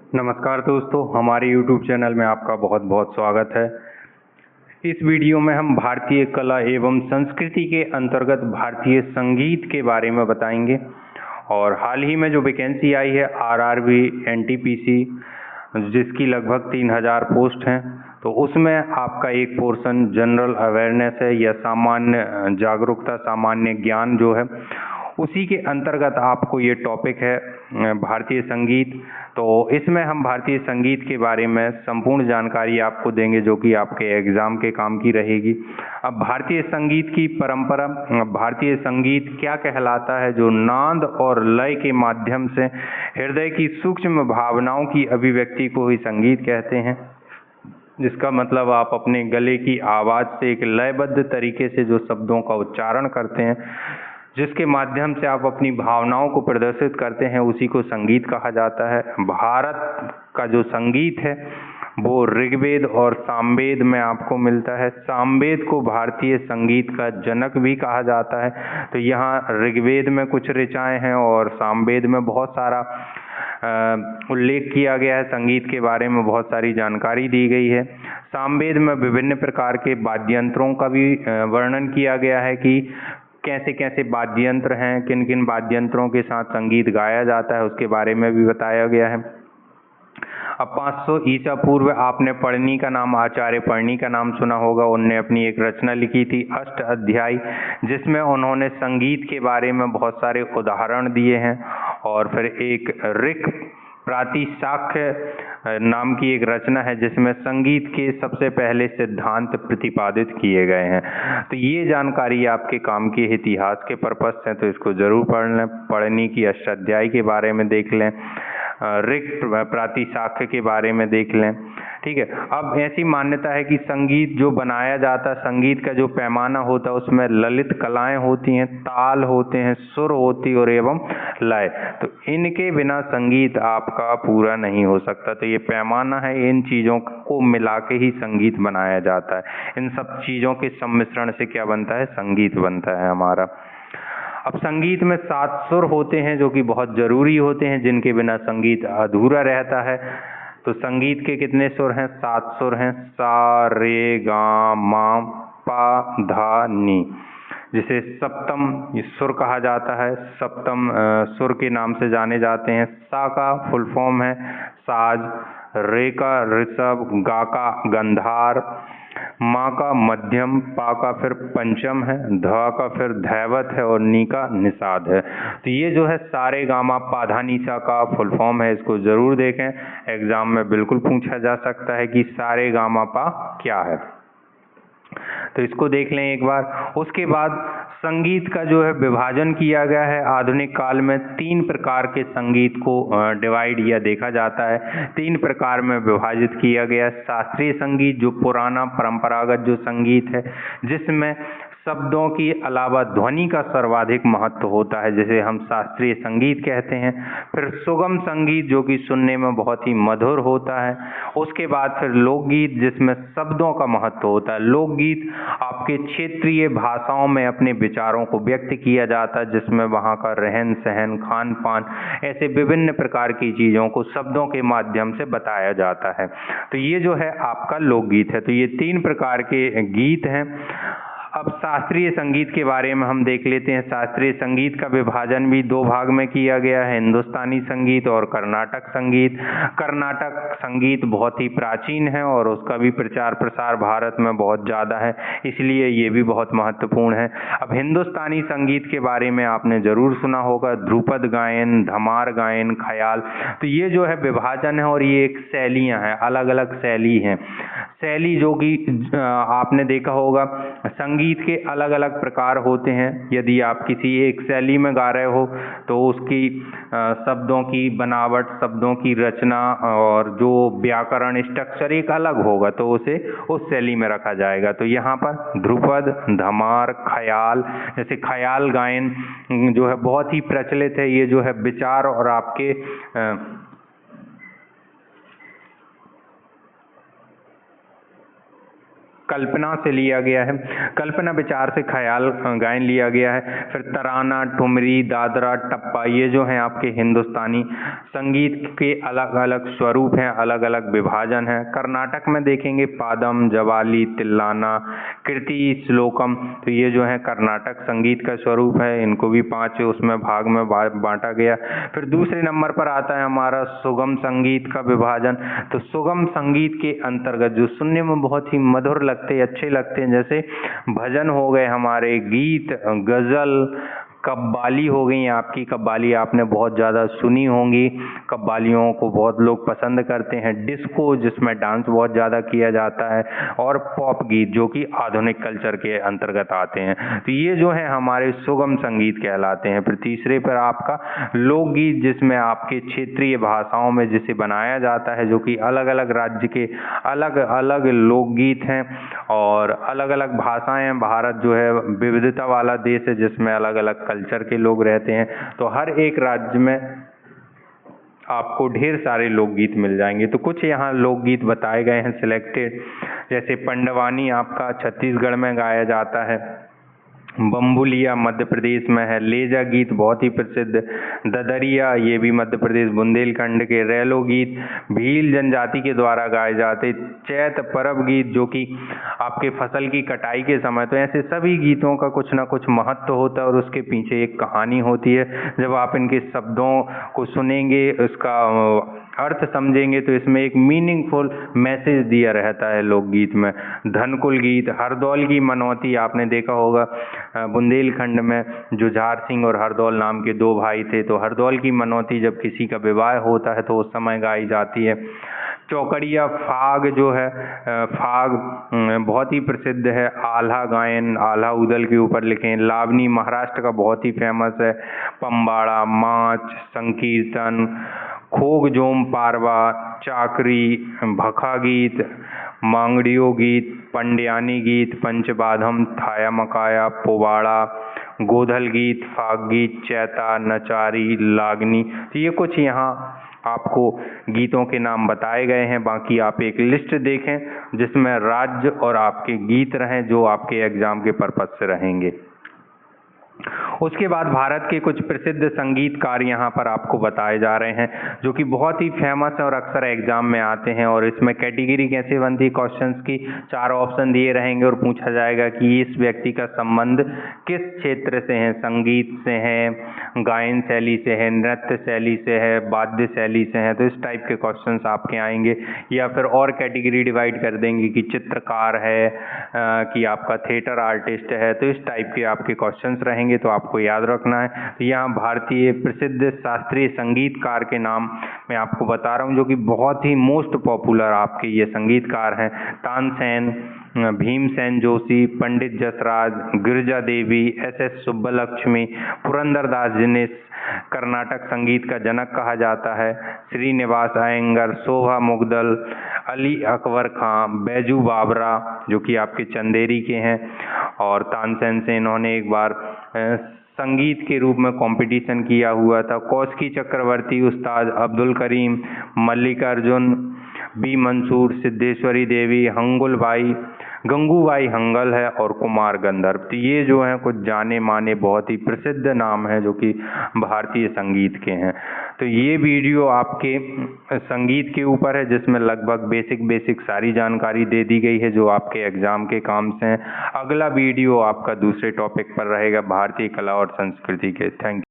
नमस्कार दोस्तों, हमारे YouTube चैनल में आपका बहुत बहुत स्वागत है। इस वीडियो में हम भारतीय कला एवं संस्कृति के अंतर्गत भारतीय संगीत के बारे में बताएंगे। और हाल ही में जो वैकेंसी आई है RRB NTPC, जिसकी लगभग 3000 पोस्ट हैं, तो उसमें आपका एक पोर्शन जनरल अवेयरनेस है या सामान्य जागरूकता, सामान्य ज्ञान जो है, उसी के अंतर्गत आपको ये टॉपिक है भारतीय संगीत। तो इसमें हम भारतीय संगीत के बारे में संपूर्ण जानकारी आपको देंगे जो कि आपके एग्ज़ाम के काम की रहेगी। अब भारतीय संगीत की परंपरा, भारतीय संगीत क्या कहलाता है? जो नाद और लय के माध्यम से हृदय की सूक्ष्म भावनाओं की अभिव्यक्ति को ही संगीत कहते हैं, जिसका मतलब आप अपने गले की आवाज़ से एक लयबद्ध तरीके से जो शब्दों का उच्चारण करते हैं, जिसके माध्यम से आप अपनी भावनाओं को प्रदर्शित करते हैं, उसी को संगीत कहा जाता है। भारत का जो संगीत है वो ऋग्वेद और सामवेद में आपको मिलता है। सामवेद को भारतीय संगीत का जनक भी कहा जाता है। तो यहाँ ऋग्वेद में कुछ ऋचाएँ हैं और सामवेद में बहुत सारा उल्लेख किया गया है। संगीत के बारे में बहुत सारी जानकारी दी गई है। सामवेद में विभिन्न प्रकार के वाद्य यंत्रों का भी वर्णन किया गया है कि कैसे कैसे वाद्य यंत्र हैं, किन किन वाद्य यंत्रों के साथ संगीत गाया जाता है, उसके बारे में भी बताया गया है। अब 500 ईसा पूर्व आपने पढ़नी का नाम, आचार्य पढ़नी का नाम सुना होगा। उनने अपनी एक रचना लिखी थी अष्ट अध्याय, जिसमें उन्होंने संगीत के बारे में बहुत सारे उदाहरण दिए हैं। और फिर एक ऋक् प्रातिशाख्य नाम की एक रचना है जिसमें संगीत के सबसे पहले सिद्धांत प्रतिपादित किए गए हैं। तो ये जानकारी आपके काम के इतिहास के पर्पस से, तो इसको जरूर पढ़ लें। पढ़नी की अष्टाध्यायी के बारे में देख लें, ऋक् प्रातिशाख्य के बारे में देख लें, ठीक है। अब ऐसी मान्यता है कि संगीत जो बनाया जाता है, संगीत का जो पैमाना होता है, उसमें ललित कलाएं होती हैं, ताल होते हैं, सुर होती और एवं लय। तो इनके बिना संगीत आपका पूरा नहीं हो सकता। तो ये पैमाना है, इन चीज़ों को मिला के ही संगीत बनाया जाता है। इन सब चीज़ों के सम्मिश्रण से क्या बनता है? संगीत बनता है हमारा। अब संगीत में 7 सुर होते हैं जो कि बहुत ज़रूरी होते हैं, जिनके बिना संगीत अधूरा रहता है। तो संगीत के कितने सुर हैं? 7 सुर हैं। सा रे गा मा पा धा नी, जिसे सप्तम सुर कहा जाता है। सप्तम सुर के नाम से जाने जाते हैं। सा का फुल फॉर्म है साज, रे का ऋषभ, गा का गंधार, माँ का मध्यम, पा का फिर पंचम है, ध का फिर धैवत है और नी का निषाद है। तो ये जो है सारे गामा पा धा नी सा का फुल फॉर्म है। इसको जरूर देखें, एग्जाम में बिल्कुल पूछा जा सकता है कि सारे गामा पा क्या है। तो इसको देख लें एक बार। उसके बाद संगीत का जो है विभाजन किया गया है। आधुनिक काल में 3 प्रकार के संगीत को डिवाइड या देखा जाता है, 3 प्रकार में विभाजित किया गया। शास्त्रीय संगीत जो पुराना परंपरागत जो संगीत है, जिसमें शब्दों की अलावा ध्वनि का सर्वाधिक महत्व होता है, जिसे हम शास्त्रीय संगीत कहते हैं। फिर सुगम संगीत जो कि सुनने में बहुत ही मधुर होता है। उसके बाद फिर लोकगीत, जिसमें शब्दों का महत्व होता है। लोकगीत आपके क्षेत्रीय भाषाओं में अपने विचारों को व्यक्त किया जाता है, जिसमें वहाँ का रहन सहन, खान पान, ऐसे विभिन्न प्रकार की चीज़ों को शब्दों के माध्यम से बताया जाता है। तो ये जो है आपका लोकगीत है। तो ये 3 प्रकार के गीत हैं। अब शास्त्रीय संगीत के बारे में हम देख लेते हैं। शास्त्रीय संगीत का विभाजन भी 2 भाग में किया गया है, हिंदुस्तानी संगीत और कर्नाटक संगीत। कर्नाटक संगीत बहुत ही प्राचीन है और उसका भी प्रचार प्रसार भारत में बहुत ज़्यादा है, इसलिए ये भी बहुत महत्वपूर्ण है। अब हिंदुस्तानी संगीत के बारे में आपने ज़रूर सुना होगा, ध्रुपद गायन, धमार गायन, ख्याल। तो ये जो है विभाजन है और ये एक शैलियाँ हैं, अलग अलग शैली हैं। शैली जो कि आपने देखा होगा, संगीत के अलग अलग प्रकार होते हैं। यदि आप किसी एक शैली में गा रहे हो तो उसकी शब्दों की बनावट, शब्दों की रचना और जो व्याकरण, स्ट्रक्चर एक अलग होगा, तो उसे उस शैली में रखा जाएगा। तो यहाँ पर ध्रुपद, धमार, ख्याल, जैसे ख्याल गायन जो है बहुत ही प्रचलित है। ये जो है विचार और आपके कल्पना से लिया गया है, कल्पना विचार से ख्याल गायन लिया गया है। फिर तराना, ठुमरी, दादरा, टप्पा, ये जो हैं आपके हिंदुस्तानी संगीत के अलग अलग स्वरूप हैं, अलग अलग विभाजन हैं। कर्नाटक में देखेंगे पादम, जवाली, तिल्लाना, कृति, श्लोकम, तो ये जो है कर्नाटक संगीत का स्वरूप है। इनको भी 5 उसमें भाग में बांटा गया। फिर दूसरे नंबर पर आता है हमारा सुगम संगीत का विभाजन। तो सुगम संगीत के अंतर्गत जो सुनने में बहुत ही मधुर लगते, अच्छे लगते हैं, जैसे भजन हो गए हमारे, गीत, गजल, कव्वाली हो गई आपकी। कव्वाली आपने बहुत ज़्यादा सुनी होंगी, कव्वालियों को बहुत लोग पसंद करते हैं। डिस्को, जिसमें डांस बहुत ज़्यादा किया जाता है, और पॉप गीत जो कि आधुनिक कल्चर के अंतर्गत आते हैं। तो ये जो है हमारे सुगम संगीत कहलाते हैं। फिर तीसरे पर आपका लोकगीत, जिसमें आपके क्षेत्रीय भाषाओं में जिसे बनाया जाता है, जो कि अलग अलग राज्य के अलग अलग लोकगीत हैं और अलग अलग भाषाएं हैं। भारत जो है विविधता वाला देश है, जिसमें अलग अलग कल्चर के लोग रहते हैं। तो हर एक राज्य में आपको ढेर सारे लोकगीत मिल जाएंगे। तो कुछ यहाँ लोकगीत बताए गए हैं सिलेक्टेड, जैसे पंडवानी आपका छत्तीसगढ़ में गाया जाता है, बम्बुलिया मध्य प्रदेश में है, लेजा गीत बहुत ही प्रसिद्ध, ददरिया ये भी मध्य प्रदेश बुंदेलखंड के, रैलो गीत भील जनजाति के द्वारा गाए जाते, चैत परब गीत जो कि आपके फसल की कटाई के समय। तो ऐसे सभी गीतों का कुछ ना कुछ महत्व होता है और उसके पीछे एक कहानी होती है। जब आप इनके शब्दों को सुनेंगे, उसका अर्थ समझेंगे, तो इसमें एक मीनिंगफुल मैसेज दिया रहता है लोकगीत में। धनकुल गीत, हरदौल की मनौती आपने देखा होगा, बुंदेलखंड में जुझार सिंह और हरदौल नाम के 2 भाई थे। तो हरदौल की मनौती जब किसी का विवाह होता है तो उस समय गाई जाती है। चौकड़िया फाग जो है, फाग बहुत ही प्रसिद्ध है। आल्हा गायन, आल्हा उदल के ऊपर लिखे। लावनी महाराष्ट्र का बहुत ही फेमस है। पंबाड़ा, माच, संकीर्तन, खोग जोम पारवा, चाकरी, भखा गीत, मांगड़ियो गीत, पंड्यानी गीत, पंचबाधम, थाया मकाया, पोवाड़ा, गोधल गीत, फाग गीत, चैता, नचारी, लागनी। तो ये कुछ यहाँ आपको गीतों के नाम बताए गए हैं। बाकी आप एक लिस्ट देखें जिसमें राज्य और आपके गीत रहें जो आपके एग्जाम के पर्पज से रहेंगे। उसके बाद भारत के कुछ प्रसिद्ध संगीतकार यहाँ पर आपको बताए जा रहे हैं जो कि बहुत ही फेमस है और अक्सर एग्जाम में आते हैं। और इसमें कैटेगरी कैसे बनती है, क्वेश्चंस की 4 ऑप्शन दिए रहेंगे और पूछा जाएगा कि इस व्यक्ति का संबंध किस क्षेत्र से है, संगीत से है, गायन शैली से है, नृत्य शैली से है, वाद्य शैली से है। तो इस टाइप के क्वेश्चंस आपके आएंगे। या फिर और कैटेगरी डिवाइड कर देंगे कि चित्रकार है, कि आपका थिएटर आर्टिस्ट है। तो इस टाइप के आपके क्वेश्चंस रहेंगे, तो आपको याद रखना है। तो यहाँ भारतीय प्रसिद्ध शास्त्रीय संगीतकार के नाम मैं आपको बता रहा हूँ जो कि बहुत ही मोस्ट पॉपुलर आपके ये संगीतकार हैं। तानसेन, भीमसेन जोशी, पंडित जसराज, गिरिजा देवी, एस सुब्बलक्ष्मी, पुरंदरदास, जिन्हें कर्नाटक संगीत का जनक कहा जाता है, श्रीनिवास अयंगर, शोभा मुगदल, अली अकबर खां, बैजू बाबरा जो कि आपके चंदेरी के हैं। और तानसेन से इन्होंने एक बार संगीत के रूप में कंपटीशन किया हुआ था। कौशिकी चक्रवर्ती, उस्ताद अब्दुल करीम, मल्लिकार्जुन, बी मंसूर, सिद्धेश्वरी देवी, हंगुलबाई, गंगूबाई हंगल है, और कुमार गंधर्व। तो ये जो हैं कुछ जाने माने बहुत ही प्रसिद्ध नाम हैं जो कि भारतीय संगीत के हैं। तो ये वीडियो आपके संगीत के ऊपर है जिसमें लगभग बेसिक सारी जानकारी दे दी गई है जो आपके एग्जाम के काम से हैं। अगला वीडियो आपका दूसरे टॉपिक पर रहेगा, भारतीय कला और संस्कृति के। Thank you.